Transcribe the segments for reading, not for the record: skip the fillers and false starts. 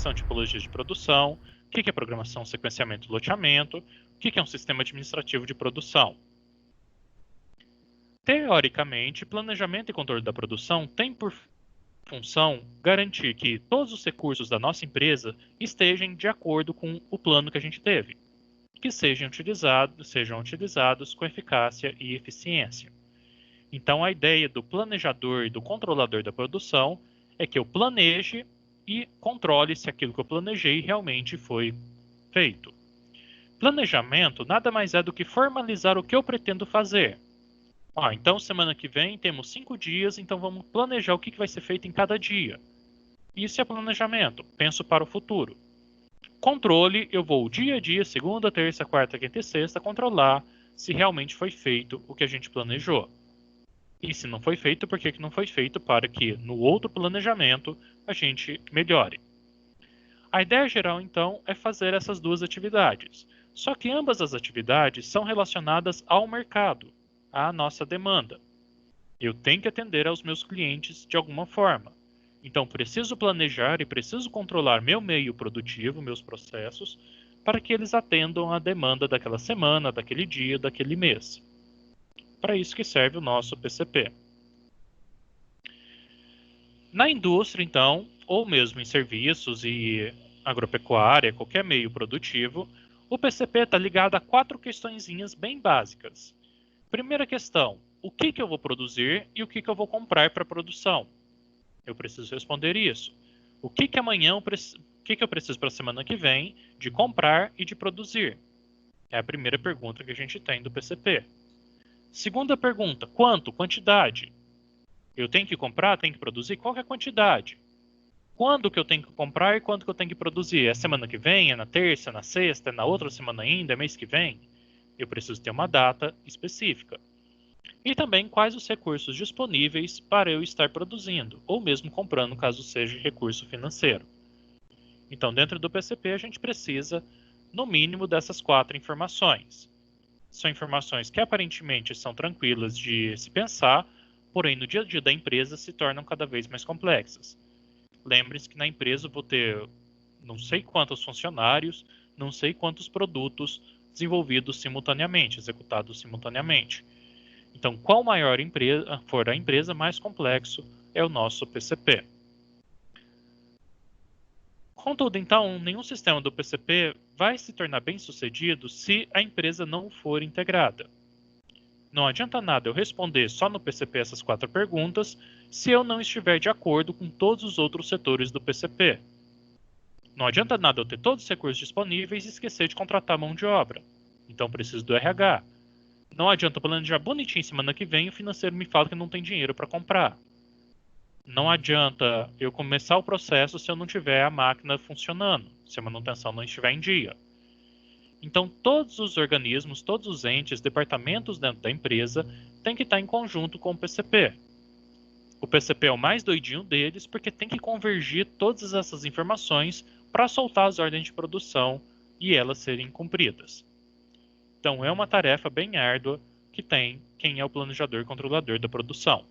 são tipologias de produção, o que é programação, sequenciamento e loteamento, o que é um sistema administrativo de produção. Teoricamente, planejamento e controle da produção tem por função garantir que todos os recursos da nossa empresa estejam de acordo com o plano que a gente teve, que sejam utilizados com eficácia e eficiência. Então, a ideia do planejador e do controlador da produção é que eu planeje e controle se aquilo que eu planejei realmente foi feito. Planejamento nada mais é do que formalizar o que eu pretendo fazer. Então, semana que vem temos 5 dias, então vamos planejar o que vai ser feito em cada dia. Isso é planejamento, penso para o futuro. Controle, eu vou dia a dia, segunda, terça, quarta, quinta e sexta, controlar se realmente foi feito o que a gente planejou. E se não foi feito, por que não foi feito para que no outro planejamento a gente melhore. A ideia geral, então, é fazer essas duas atividades. Só que ambas as atividades são relacionadas ao mercado, à nossa demanda. Eu tenho que atender aos meus clientes de alguma forma. Então, preciso planejar e preciso controlar meu meio produtivo, meus processos, para que eles atendam à demanda daquela semana, daquele dia, daquele mês. Para isso que serve o nosso PCP. Na indústria, então, ou mesmo em serviços e agropecuária, qualquer meio produtivo, o PCP está ligado a 4 questõezinhas bem básicas. Primeira questão, o que eu vou produzir e o que eu vou comprar para a produção? Eu preciso responder isso. O que amanhã o que eu preciso para a semana que vem de comprar e de produzir? É a primeira pergunta que a gente tem do PCP. Segunda pergunta, quanto? Quantidade. Eu tenho que comprar, tenho que produzir? Qual é a quantidade? Quando que eu tenho que comprar e quando que eu tenho que produzir? É semana que vem? É na terça? É na sexta? É na outra semana ainda? É mês que vem? Eu preciso ter uma data específica. E também quais os recursos disponíveis para eu estar produzindo, ou mesmo comprando, caso seja recurso financeiro. Então, dentro do PCP, a gente precisa, no mínimo, dessas 4 informações. São informações que aparentemente são tranquilas de se pensar, porém no dia a dia da empresa se tornam cada vez mais complexas. Lembre-se que na empresa eu vou ter não sei quantos funcionários, não sei quantos produtos desenvolvidos simultaneamente, executados simultaneamente. Então, qual maior for a empresa, mais complexo é o nosso PCP. Contudo, então, nenhum sistema do PCP vai se tornar bem-sucedido se a empresa não for integrada. Não adianta nada eu responder só no PCP essas 4 perguntas se eu não estiver de acordo com todos os outros setores do PCP. Não adianta nada eu ter todos os recursos disponíveis e esquecer de contratar mão de obra. Então preciso do RH. Não adianta eu planejar bonitinho semana que vem e o financeiro me fala que não tem dinheiro para comprar. Não adianta eu começar o processo se eu não tiver a máquina funcionando, se a manutenção não estiver em dia. Então, todos os organismos, todos os entes, departamentos dentro da empresa têm que estar em conjunto com o PCP. O PCP é o mais doidinho deles porque tem que convergir todas essas informações para soltar as ordens de produção e elas serem cumpridas. Então, é uma tarefa bem árdua que tem quem é o planejador e controlador da produção.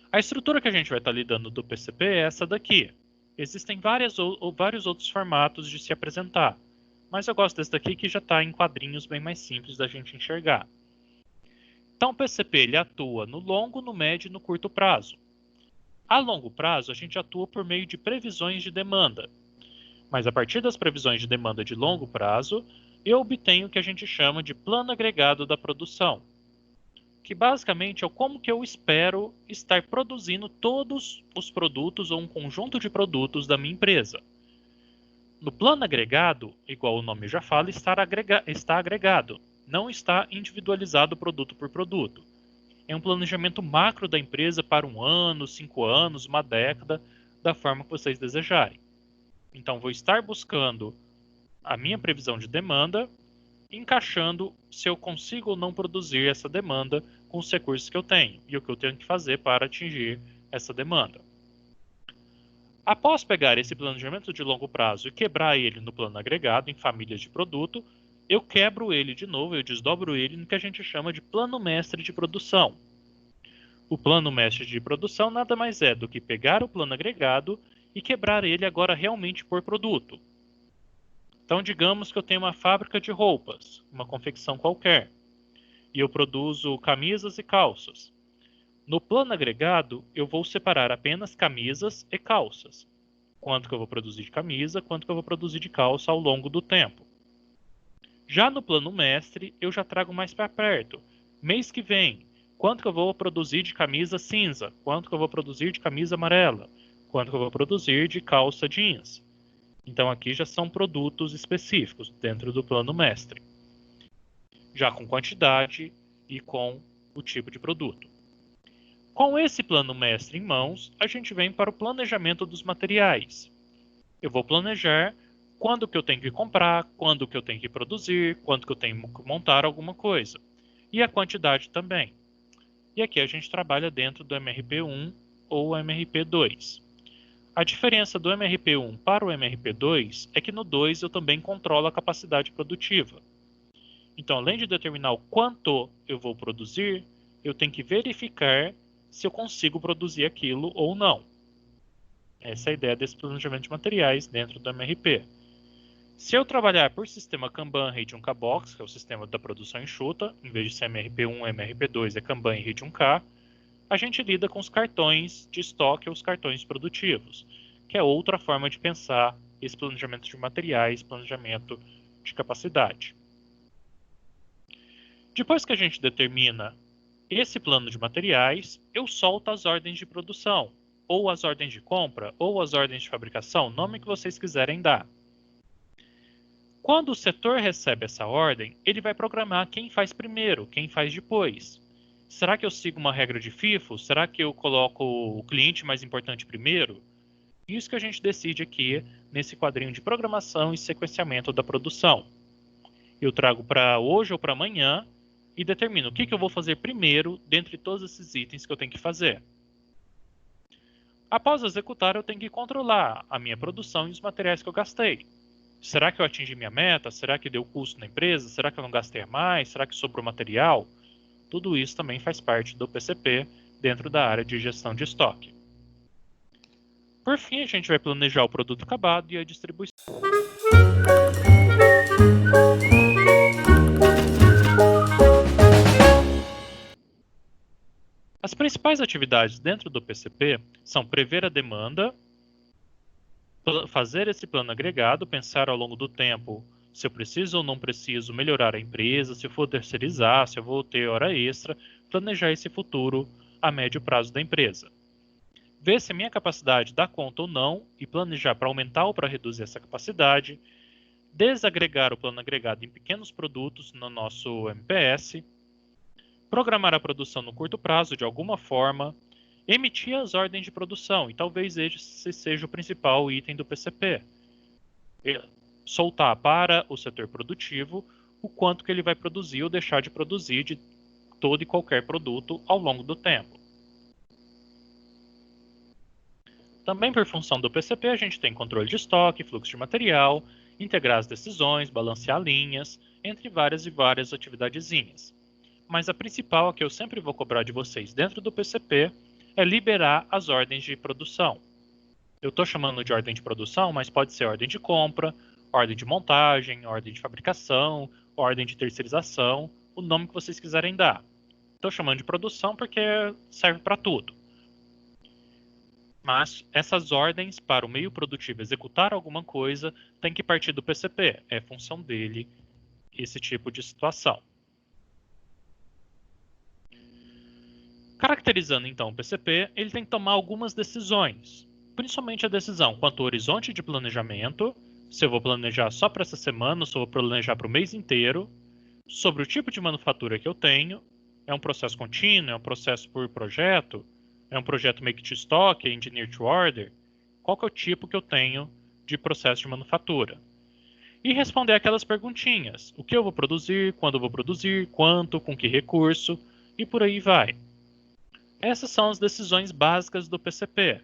A estrutura que a gente vai estar lidando do PCP é essa daqui. Existem vários outros formatos de se apresentar, mas eu gosto desse daqui que já está em quadrinhos bem mais simples da gente enxergar. Então, o PCP ele atua no longo, no médio e no curto prazo. A longo prazo, a gente atua por meio de previsões de demanda, mas a partir das previsões de demanda de longo prazo, eu obtenho o que a gente chama de plano agregado da produção, que basicamente é como que eu espero estar produzindo todos os produtos ou um conjunto de produtos da minha empresa. No plano agregado, igual o nome já fala, está agregado, não está individualizado produto por produto. É um planejamento macro da empresa para 1 ano, 5 anos, uma década, da forma que vocês desejarem. Então, vou estar buscando a minha previsão de demanda, encaixando se eu consigo ou não produzir essa demanda com os recursos que eu tenho e o que eu tenho que fazer para atingir essa demanda. Após pegar esse planejamento de longo prazo e quebrar ele no plano agregado, em famílias de produto, eu quebro ele de novo, eu desdobro ele no que a gente chama de plano mestre de produção. O plano mestre de produção nada mais é do que pegar o plano agregado e quebrar ele agora realmente por produto. Então, digamos que eu tenho uma fábrica de roupas, uma confecção qualquer, e eu produzo camisas e calças. No plano agregado, eu vou separar apenas camisas e calças. Quanto que eu vou produzir de camisa, quanto que eu vou produzir de calça ao longo do tempo. Já no plano mestre, eu já trago mais para perto. Mês que vem, quanto que eu vou produzir de camisa cinza? Quanto que eu vou produzir de camisa amarela? Quanto que eu vou produzir de calça jeans? Então aqui já são produtos específicos dentro do plano mestre. Já com quantidade e com o tipo de produto. Com esse plano mestre em mãos, a gente vem para o planejamento dos materiais. Eu vou planejar quando que eu tenho que comprar, quando que eu tenho que produzir, quando que eu tenho que montar alguma coisa. E a quantidade também. E aqui a gente trabalha dentro do MRP1 ou MRP2. A diferença do MRP1 para o MRP2 é que no 2 eu também controlo a capacidade produtiva. Então, além de determinar o quanto eu vou produzir, eu tenho que verificar se eu consigo produzir aquilo ou não. Essa é a ideia desse planejamento de materiais dentro do MRP. Se eu trabalhar por sistema Kanban Region K-Box, que é o sistema da produção enxuta, em vez de ser MRP1, MRP2 é Kanban e Region K, a gente lida com os cartões de estoque ou os cartões produtivos, que é outra forma de pensar esse planejamento de materiais, planejamento de capacidade. Depois que a gente determina esse plano de materiais, eu solto as ordens de produção, ou as ordens de compra, ou as ordens de fabricação, nome que vocês quiserem dar. Quando o setor recebe essa ordem, ele vai programar quem faz primeiro, quem faz depois. Será que eu sigo uma regra de FIFO? Será que eu coloco o cliente mais importante primeiro? Isso que a gente decide aqui nesse quadrinho de programação e sequenciamento da produção. Eu trago para hoje ou para amanhã e determino o que eu vou fazer primeiro dentre todos esses itens que eu tenho que fazer. Após executar, eu tenho que controlar a minha produção e os materiais que eu gastei. Será que eu atingi minha meta? Será que deu custo na empresa? Será que eu não gastei mais? Será que sobrou material? Tudo isso também faz parte do PCP dentro da área de gestão de estoque. Por fim, a gente vai planejar o produto acabado e a distribuição. As principais atividades dentro do PCP são prever a demanda, fazer esse plano agregado, pensar ao longo do tempo se eu preciso ou não preciso melhorar a empresa, se eu for terceirizar, se eu vou ter hora extra, planejar esse futuro a médio prazo da empresa. Ver se a minha capacidade dá conta ou não e planejar para aumentar ou para reduzir essa capacidade, desagregar o plano agregado em pequenos produtos no nosso MPS, programar a produção no curto prazo de alguma forma, emitir as ordens de produção, e talvez esse seja o principal item do PCP. Soltar para o setor produtivo o quanto que ele vai produzir ou deixar de produzir de todo e qualquer produto ao longo do tempo. Também por função do PCP, a gente tem controle de estoque, fluxo de material, integrar as decisões, balancear linhas, entre várias e várias atividadezinhas. Mas a principal, a que eu sempre vou cobrar de vocês dentro do PCP, é liberar as ordens de produção. Eu estou chamando de ordem de produção, mas pode ser ordem de compra, ordem de montagem, ordem de fabricação, ordem de terceirização, o nome que vocês quiserem dar. Estou chamando de produção porque serve para tudo. Mas essas ordens para o meio produtivo executar alguma coisa tem que partir do PCP. É função dele esse tipo de situação. Caracterizando então o PCP, ele tem que tomar algumas decisões. Principalmente a decisão quanto ao horizonte de planejamento, se eu vou planejar só para essa semana, se eu vou planejar para o mês inteiro, sobre o tipo de manufatura que eu tenho, é um processo contínuo, é um processo por projeto, é um projeto make to stock, é engineer to order, qual que é o tipo que eu tenho de processo de manufatura. E responder aquelas perguntinhas, o que eu vou produzir, quando eu vou produzir, quanto, com que recurso, e por aí vai. Essas são as decisões básicas do PCP.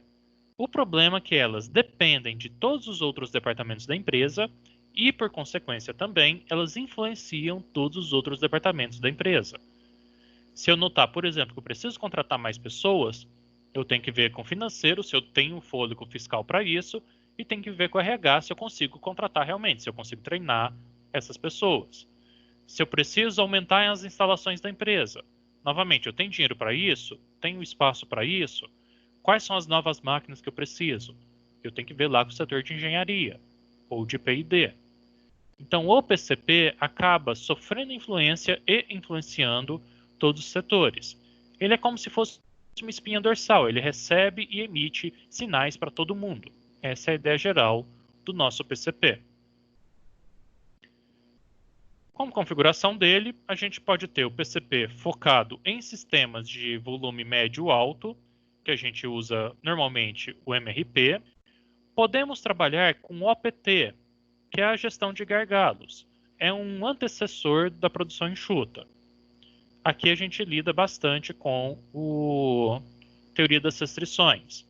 O problema é que elas dependem de todos os outros departamentos da empresa e, por consequência também, elas influenciam todos os outros departamentos da empresa. Se eu notar, por exemplo, que eu preciso contratar mais pessoas, Eu tenho que ver com o financeiro se eu tenho fôlego fiscal para isso e tenho que ver com o RH se eu consigo contratar realmente, se eu consigo treinar essas pessoas. Se eu preciso aumentar as instalações da empresa. Novamente, eu tenho dinheiro para isso? Tenho espaço para isso? Quais são as novas máquinas que eu preciso? Eu tenho que ver lá com o setor de engenharia ou de P&D. Então, o PCP acaba sofrendo influência e influenciando todos os setores. Ele é como se fosse uma espinha dorsal, ele recebe e emite sinais para todo mundo. Essa é a ideia geral do nosso PCP. Como configuração dele, a gente pode ter o PCP focado em sistemas de volume médio-alto, que a gente usa normalmente o MRP. Podemos trabalhar com o OPT, que é a gestão de gargalos. É um antecessor da produção enxuta. Aqui a gente lida bastante com a teoria das restrições.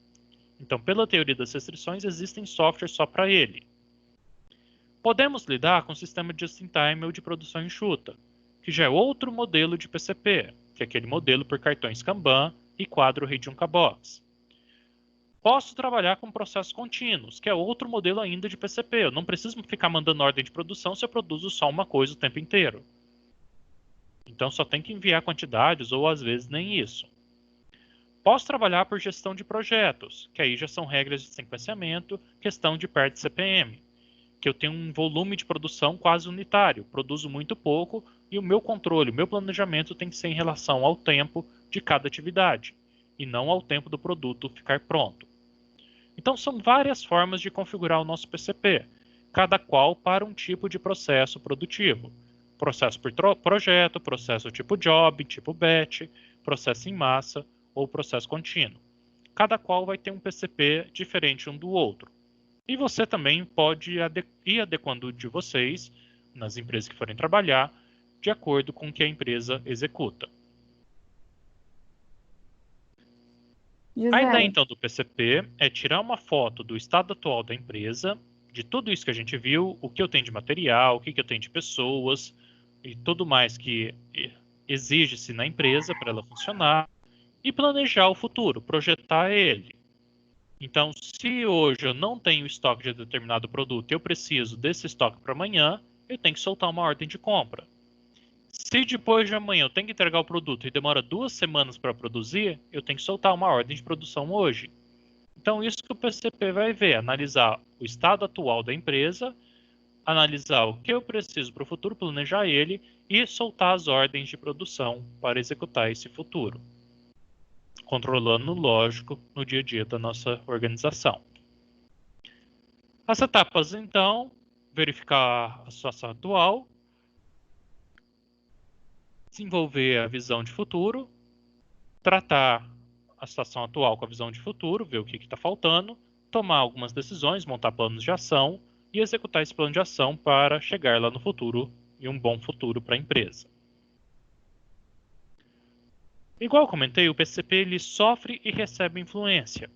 Então, pela teoria das restrições, existem softwares só para ele. Podemos lidar com o sistema de just-in-time ou de produção enxuta, que já é outro modelo de PCP, que é aquele modelo por cartões Kanban e quadro Read-Onka Box. Posso trabalhar com processos contínuos, que é outro modelo ainda de PCP. Eu não preciso ficar mandando ordem de produção se eu produzo só uma coisa o tempo inteiro. Então só tem que enviar quantidades ou às vezes nem isso. Posso trabalhar por gestão de projetos, que aí já são regras de sequenciamento, questão de PERT CPM, que eu tenho um volume de produção quase unitário, produzo muito pouco e o meu controle, o meu planejamento tem que ser em relação ao tempo de cada atividade e não ao tempo do produto ficar pronto. Então são várias formas de configurar o nosso PCP, cada qual para um tipo de processo produtivo. Processo por projeto, processo tipo job, tipo batch, processo em massa ou processo contínuo. Cada qual vai ter um PCP diferente um do outro. E você também pode ir adequando de vocês, nas empresas que forem trabalhar, de acordo com o que a empresa executa. A ideia, então, do PCP é tirar uma foto do estado atual da empresa, de tudo isso que a gente viu, o que eu tenho de material, o que eu tenho de pessoas e tudo mais que exige-se na empresa para ela funcionar, e planejar o futuro, projetar ele. Então, se hoje eu não tenho estoque de determinado produto e eu preciso desse estoque para amanhã, eu tenho que soltar uma ordem de compra. Se depois de amanhã eu tenho que entregar o produto e demora 2 semanas para produzir, eu tenho que soltar uma ordem de produção hoje. Então, isso que o PCP vai ver, analisar o estado atual da empresa, analisar o que eu preciso para o futuro, planejar ele e soltar as ordens de produção para executar esse futuro, controlando, lógico, no dia a dia da nossa organização. As etapas, então, verificar a situação atual, desenvolver a visão de futuro, tratar a situação atual com a visão de futuro, ver o que está faltando, tomar algumas decisões, montar planos de ação e executar esse plano de ação para chegar lá no futuro e um bom futuro para a empresa. Igual eu comentei, o PCP ele sofre e recebe influência,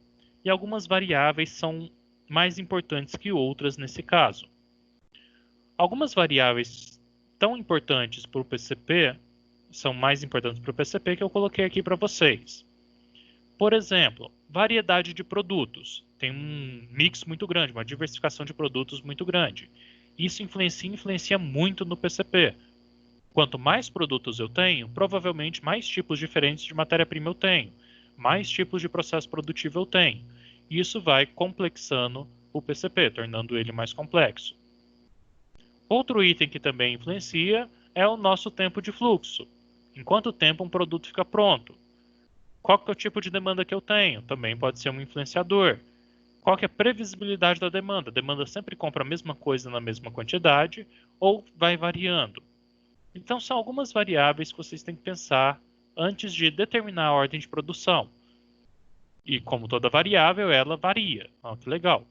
e algumas variáveis são mais importantes que outras nesse caso. Algumas variáveis tão importantes para o PCP são mais importantes para o PCP que eu coloquei aqui para vocês. Por exemplo, variedade de produtos. Tem um mix muito grande, uma diversificação de produtos muito grande. Isso influencia muito no PCP. Quanto mais produtos eu tenho, provavelmente mais tipos diferentes de matéria-prima eu tenho, mais tipos de processo produtivo eu tenho. Isso vai complexando o PCP, tornando ele mais complexo. Outro item que também influencia é o nosso tempo de fluxo. Em quanto tempo um produto fica pronto? Qual que é o tipo de demanda que eu tenho? Também pode ser um influenciador. Qual que é a previsibilidade da demanda? A demanda sempre compra a mesma coisa na mesma quantidade ou vai variando? Então, são algumas variáveis que vocês têm que pensar antes de determinar a ordem de produção. E como toda variável, ela varia. Olha que legal.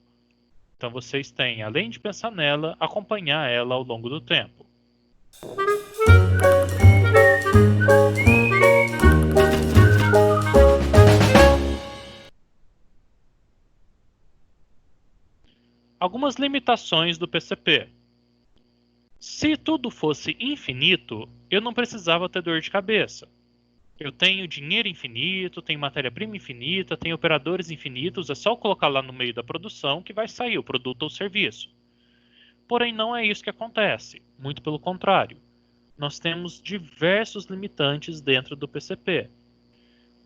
Então, vocês têm, além de pensar nela, acompanhar ela ao longo do tempo. Algumas limitações do PCP. Se tudo fosse infinito, eu não precisava ter dor de cabeça. Eu tenho dinheiro infinito, tenho matéria-prima infinita, tenho operadores infinitos, é só colocar lá no meio da produção que vai sair o produto ou serviço. Porém, não é isso que acontece, muito pelo contrário. Nós temos diversos limitantes dentro do PCP.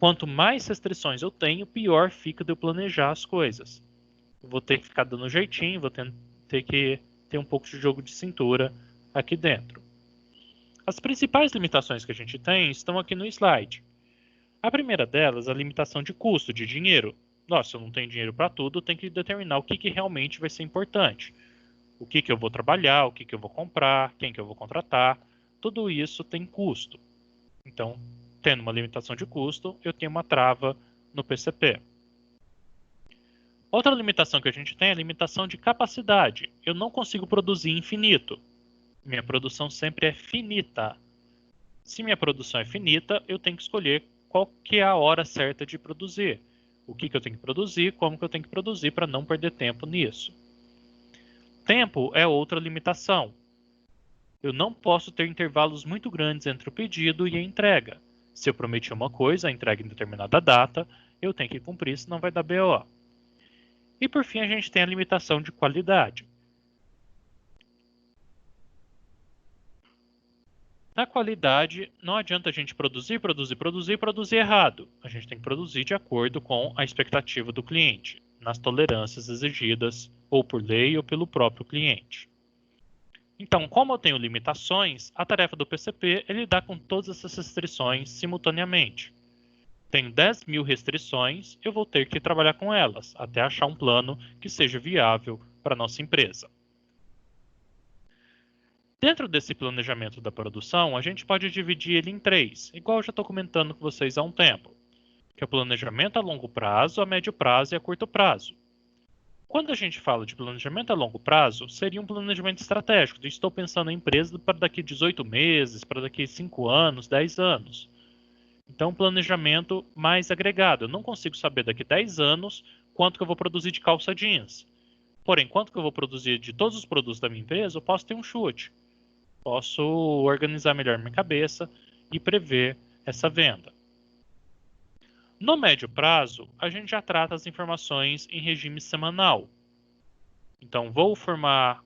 Quanto mais restrições eu tenho, pior fica de eu planejar as coisas. Eu vou ter que ficar dando jeitinho, vou ter que ter um pouco de jogo de cintura aqui dentro. As principais limitações que a gente tem estão aqui no slide. A primeira delas é a limitação de custo, de dinheiro. Nossa, eu não tenho dinheiro para tudo, eu tenho que determinar o que realmente vai ser importante. O que eu vou trabalhar, o que eu vou comprar, quem que eu vou contratar. Tudo isso tem custo. Então, tendo uma limitação de custo, eu tenho uma trava no PCP. Outra limitação que a gente tem é a limitação de capacidade. Eu não consigo produzir infinito. Minha produção sempre é finita. Se minha produção é finita, eu tenho que escolher qual que é a hora certa de produzir. O que eu tenho que produzir, como que eu tenho que produzir para não perder tempo nisso. Tempo é outra limitação. Eu não posso ter intervalos muito grandes entre o pedido e a entrega. Se eu prometi uma coisa, a entrega em determinada data, eu tenho que cumprir, senão vai dar BO. E por fim, a gente tem a limitação de qualidade. Na qualidade, não adianta a gente produzir errado. A gente tem que produzir de acordo com a expectativa do cliente, nas tolerâncias exigidas ou por lei ou pelo próprio cliente. Então, como eu tenho limitações, a tarefa do PCP é lidar com todas essas restrições simultaneamente. Tenho 10.000 restrições, eu vou ter que trabalhar com elas, até achar um plano que seja viável para a nossa empresa. Dentro desse planejamento da produção, a gente pode dividir ele em três, igual eu já estou comentando com vocês há um tempo, que é o planejamento a longo prazo, a médio prazo e a curto prazo. Quando a gente fala de planejamento a longo prazo, seria um planejamento estratégico. Estou pensando em empresa para daqui 18 meses, para daqui 5 anos, 10 anos. Então, um planejamento mais agregado. Eu não consigo saber daqui 10 anos quanto que eu vou produzir de calça jeans. Porém, quanto que eu vou produzir de todos os produtos da minha empresa, eu posso ter um chute. Posso organizar melhor minha cabeça e prever essa venda. No médio prazo, a gente já trata as informações em regime semanal. Então, vou formular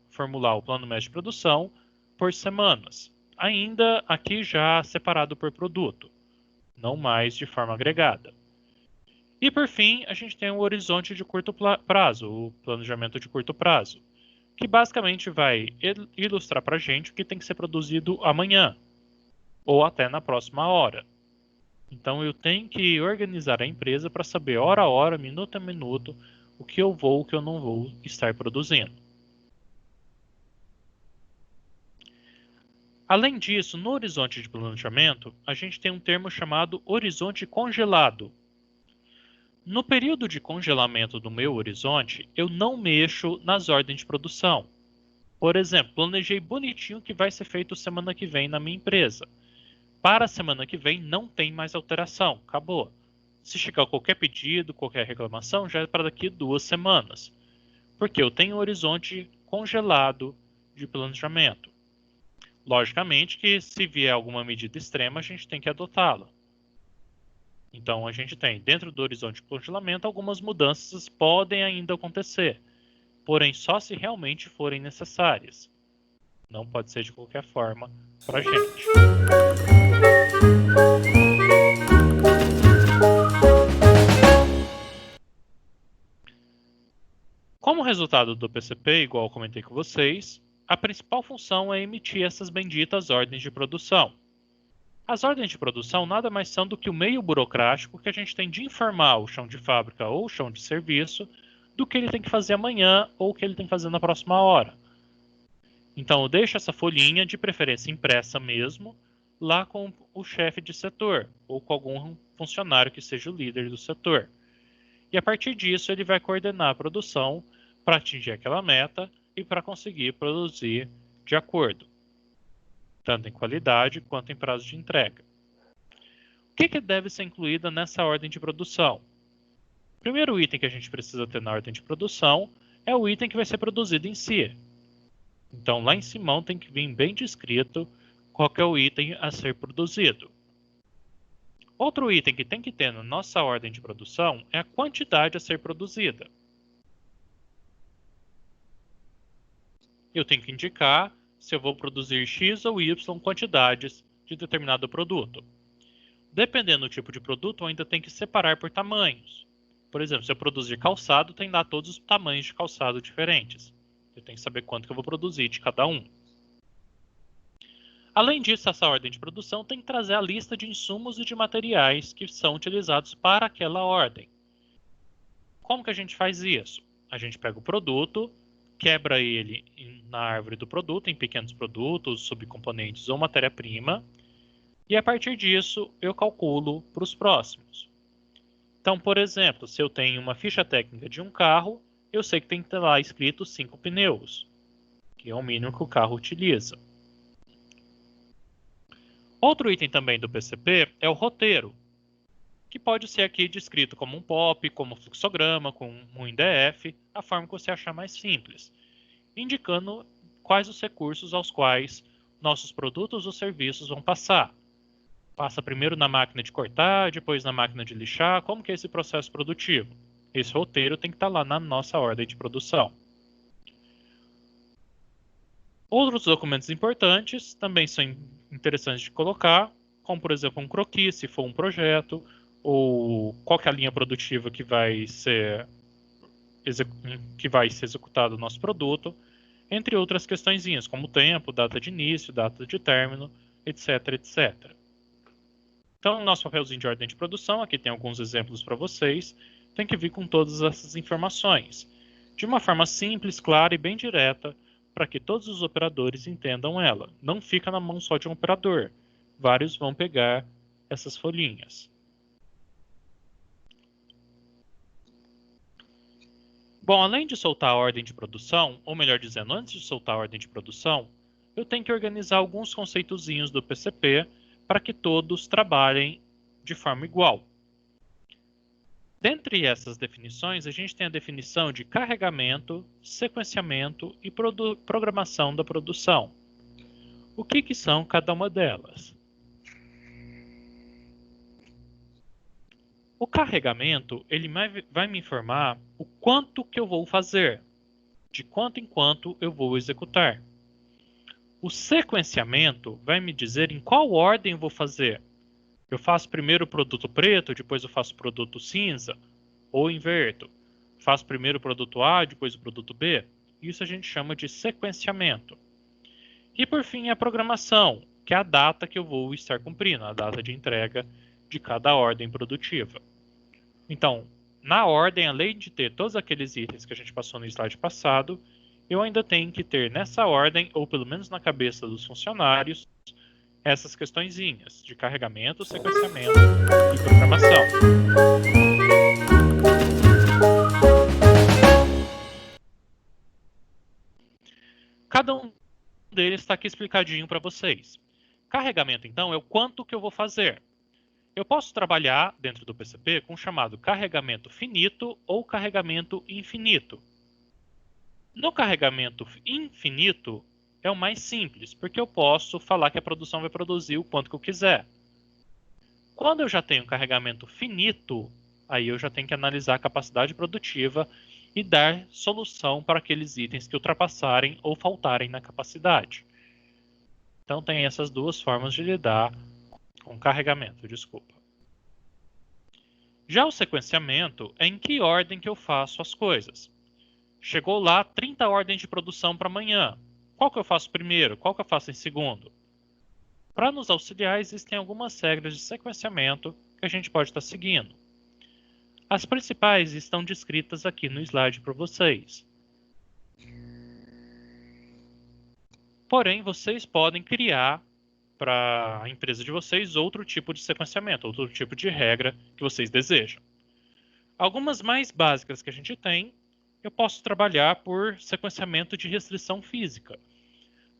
o plano médio de produção por semanas. Ainda aqui já separado por produto, não mais de forma agregada. E por fim, a gente tem o horizonte de curto prazo, o planejamento de curto prazo, que basicamente vai ilustrar para a gente o que tem que ser produzido amanhã, ou até na próxima hora. Então eu tenho que organizar a empresa para saber hora a hora, minuto a minuto, o que eu vou, o que eu não vou estar produzindo. Além disso, no horizonte de planejamento, a gente tem um termo chamado horizonte congelado. No período de congelamento do meu horizonte, eu não mexo nas ordens de produção. Por exemplo, planejei bonitinho o que vai ser feito semana que vem na minha empresa. Para a semana que vem não tem mais alteração, acabou. Se chegar qualquer pedido, qualquer reclamação, já é para daqui 2 semanas. Porque eu tenho um horizonte congelado de planejamento. Logicamente que se vier alguma medida extrema, a gente tem que adotá-la. Então a gente tem, dentro do horizonte de congelamento, algumas mudanças podem ainda acontecer, porém só se realmente forem necessárias. Não pode ser de qualquer forma para a gente. Como resultado do PCP, igual eu comentei com vocês, a principal função é emitir essas benditas ordens de produção. As ordens de produção nada mais são do que o meio burocrático que a gente tem de informar o chão de fábrica ou o chão de serviço do que ele tem que fazer amanhã ou o que ele tem que fazer na próxima hora. Então eu deixo essa folhinha, de preferência impressa mesmo, lá com o chefe de setor ou com algum funcionário que seja o líder do setor. E a partir disso ele vai coordenar a produção para atingir aquela meta e para conseguir produzir de acordo, tanto em qualidade quanto em prazo de entrega. O que deve ser incluído nessa ordem de produção? O primeiro item que a gente precisa ter na ordem de produção é o item que vai ser produzido em si. Então lá em cima tem que vir bem descrito qual que é o item a ser produzido. Outro item que tem que ter na nossa ordem de produção é a quantidade a ser produzida. Eu tenho que indicar se eu vou produzir X ou Y quantidades de determinado produto. Dependendo do tipo de produto, eu ainda tenho que separar por tamanhos. Por exemplo, se eu produzir calçado, tem que dar todos os tamanhos de calçado diferentes. Eu tenho que saber quanto que eu vou produzir de cada um. Além disso, essa ordem de produção tem que trazer a lista de insumos e de materiais que são utilizados para aquela ordem. Como que a gente faz isso? A gente pega o produto, quebra ele na árvore do produto, em pequenos produtos, subcomponentes ou matéria-prima, e a partir disso eu calculo para os próximos. Então, por exemplo, se eu tenho uma ficha técnica de um carro, eu sei que tem que ter lá escrito 5 pneus, que é o mínimo que o carro utiliza. Outro item também do PCP é o roteiro, que pode ser aqui descrito como um POP, como fluxograma, como um IDF, a forma que você achar mais simples, indicando quais os recursos aos quais nossos produtos ou serviços vão passar. Passa primeiro na máquina de cortar, depois na máquina de lixar, como que é esse processo produtivo? Esse roteiro tem que estar lá na nossa ordem de produção. Outros documentos importantes também são interessantes de colocar, como por exemplo um croquis, se for um projeto, ou qual que é a linha produtiva que vai ser executado o nosso produto, entre outras questõezinhas, como tempo, data de início, data de término, etc, etc. Então, no nosso papelzinho de ordem de produção, aqui tem alguns exemplos para vocês, tem que vir com todas essas informações, de uma forma simples, clara e bem direta, para que todos os operadores entendam ela. Não fica na mão só de um operador. Vários vão pegar essas folhinhas. Bom, além de soltar a ordem de produção, ou melhor dizendo, antes de soltar a ordem de produção, eu tenho que organizar alguns conceitozinhos do PCP para que todos trabalhem de forma igual. Dentre essas definições, a gente tem a definição de carregamento, sequenciamento e programação da produção. O que são cada uma delas? O carregamento ele vai me informar o quanto que eu vou fazer, de quanto em quanto eu vou executar. O sequenciamento vai me dizer em qual ordem eu vou fazer. Eu faço primeiro o produto preto, depois eu faço o produto cinza, ou inverto. Faço primeiro o produto A, depois o produto B. Isso a gente chama de sequenciamento. E por fim a programação, que é a data que eu vou estar cumprindo, a data de entrega de cada ordem produtiva. Então, na ordem, além de ter todos aqueles itens que a gente passou no slide passado, eu ainda tenho que ter nessa ordem, ou pelo menos na cabeça dos funcionários, essas questõezinhas de carregamento, sequenciamento e programação. Cada um deles está aqui explicadinho para vocês. Carregamento, então, é o quanto que eu vou fazer. Eu posso trabalhar dentro do PCP com o chamado carregamento finito ou carregamento infinito. No carregamento infinito, é o mais simples, porque eu posso falar que a produção vai produzir o quanto que eu quiser. Quando eu já tenho carregamento finito, aí eu já tenho que analisar a capacidade produtiva e dar solução para aqueles itens que ultrapassarem ou faltarem na capacidade. Então tem essas duas formas de lidar com carregamento, desculpa. Já o sequenciamento é em que ordem que eu faço as coisas. Chegou lá 30 ordens de produção para amanhã. Qual que eu faço primeiro? Qual que eu faço em segundo? Para nos auxiliar, existem algumas regras de sequenciamento que a gente pode estar seguindo. As principais estão descritas aqui no slide para vocês. Porém, vocês podem criar para a empresa de vocês outro tipo de sequenciamento, outro tipo de regra que vocês desejam. Algumas mais básicas que a gente tem, eu posso trabalhar por sequenciamento de restrição física.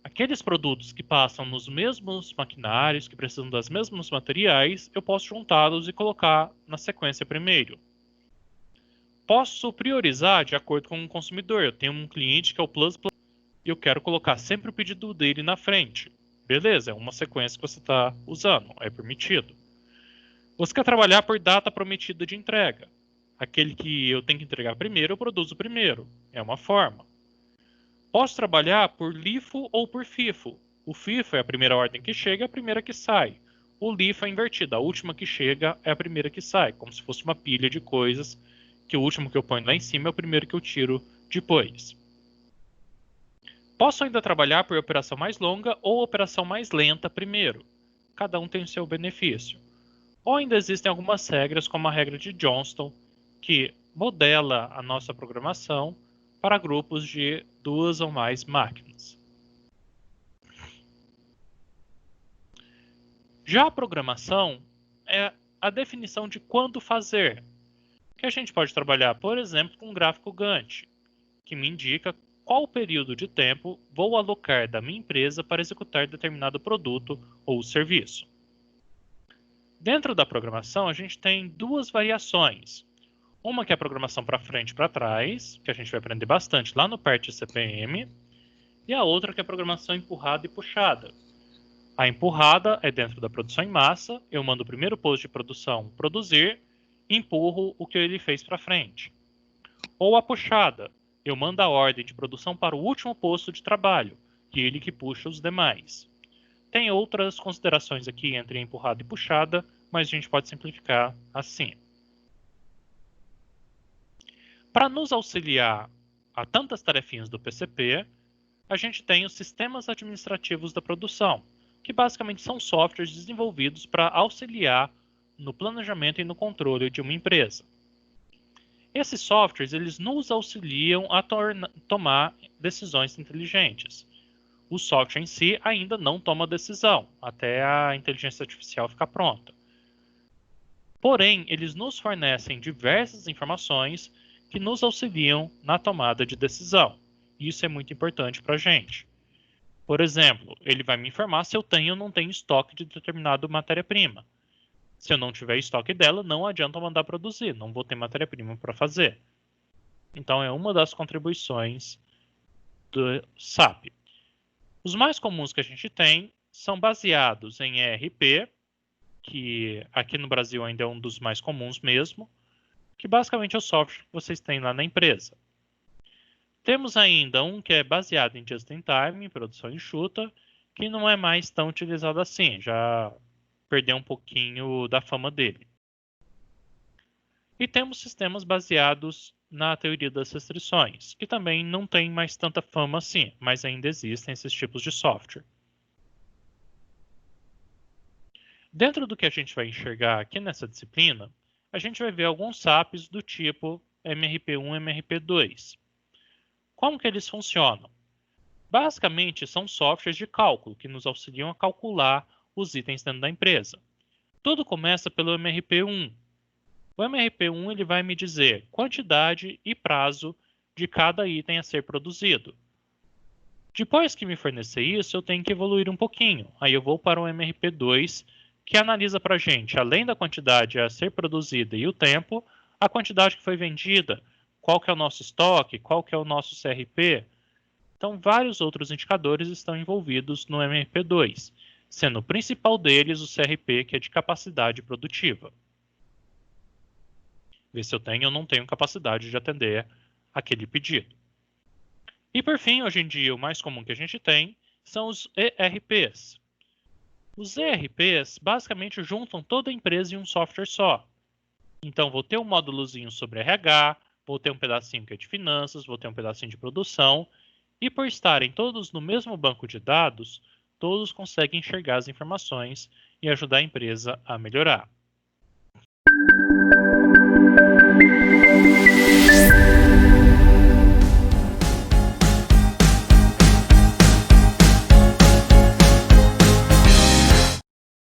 Aqueles produtos que passam nos mesmos maquinários, que precisam dos mesmos materiais, eu posso juntá-los e colocar na sequência primeiro. Posso priorizar de acordo com o consumidor. Eu tenho um cliente que é o Plus Plus e eu quero colocar sempre o pedido dele na frente. Beleza, é uma sequência que você está usando, é permitido. Você quer trabalhar por data prometida de entrega. Aquele que eu tenho que entregar primeiro, eu produzo primeiro. É uma forma. Posso trabalhar por LIFO ou por FIFO. O FIFO é a primeira ordem que chega, é a primeira que sai. O LIFO é invertido, a última que chega é a primeira que sai, como se fosse uma pilha de coisas, que o último que eu ponho lá em cima é o primeiro que eu tiro depois. Posso ainda trabalhar por operação mais longa ou operação mais lenta primeiro. Cada um tem o seu benefício. Ou ainda existem algumas regras, como a regra de Johnston, que modela a nossa programação para grupos de 2 ou mais máquinas. Já a programação é a definição de quando fazer, que a gente pode trabalhar, por exemplo, com um gráfico Gantt, que me indica qual período de tempo vou alocar da minha empresa para executar determinado produto ou serviço. Dentro da programação, a gente tem duas variações. Uma que é a programação para frente e para trás, que a gente vai aprender bastante lá no PERT CPM, e a outra que é a programação empurrada e puxada. A empurrada é dentro da produção em massa, eu mando o primeiro posto de produção produzir, empurro o que ele fez para frente. Ou a puxada, eu mando a ordem de produção para o último posto de trabalho, e ele que puxa os demais. Tem outras considerações aqui entre empurrada e puxada, mas a gente pode simplificar assim. Para nos auxiliar a tantas tarefinhas do PCP, a gente tem os sistemas administrativos da produção, que basicamente são softwares desenvolvidos para auxiliar no planejamento e no controle de uma empresa. Esses softwares eles nos auxiliam a tomar decisões inteligentes. O software em si ainda não toma decisão, até a inteligência artificial ficar pronta. Porém, eles nos fornecem diversas informações que nos auxiliam na tomada de decisão. Isso é muito importante para a gente. Por exemplo, ele vai me informar se eu tenho ou não tenho estoque de determinada matéria-prima. Se eu não tiver estoque dela, não adianta eu mandar produzir, não vou ter matéria-prima para fazer. Então, é uma das contribuições do SAP. Os mais comuns que a gente tem são baseados em ERP, que aqui no Brasil ainda é um dos mais comuns mesmo, que basicamente é o software que vocês têm lá na empresa. Temos ainda um que é baseado em Just-in-Time, em produção enxuta, que não é mais tão utilizado assim, já perdeu um pouquinho da fama dele. E temos sistemas baseados na teoria das restrições, que também não tem mais tanta fama assim, mas ainda existem esses tipos de software. Dentro do que a gente vai enxergar aqui nessa disciplina, a gente vai ver alguns SAPs do tipo MRP1 e MRP2. Como que eles funcionam? Basicamente, são softwares de cálculo que nos auxiliam a calcular os itens dentro da empresa. Tudo começa pelo MRP1. O MRP1 ele vai me dizer quantidade e prazo de cada item a ser produzido. Depois que me fornecer isso, eu tenho que evoluir um pouquinho. Aí eu vou para o MRP2, que analisa para a gente, além da quantidade a ser produzida e o tempo, a quantidade que foi vendida, qual que é o nosso estoque, qual que é o nosso CRP. Então, vários outros indicadores estão envolvidos no MRP2, sendo o principal deles o CRP, que é de capacidade produtiva. Ver se eu tenho ou não tenho capacidade de atender aquele pedido. E por fim, hoje em dia, o mais comum que a gente tem são os ERPs. Os ERPs basicamente juntam toda a empresa em um software só. Então, vou ter um módulozinho sobre RH, vou ter um pedacinho que é de finanças, vou ter um pedacinho de produção, e por estarem todos no mesmo banco de dados, todos conseguem enxergar as informações e ajudar a empresa a melhorar.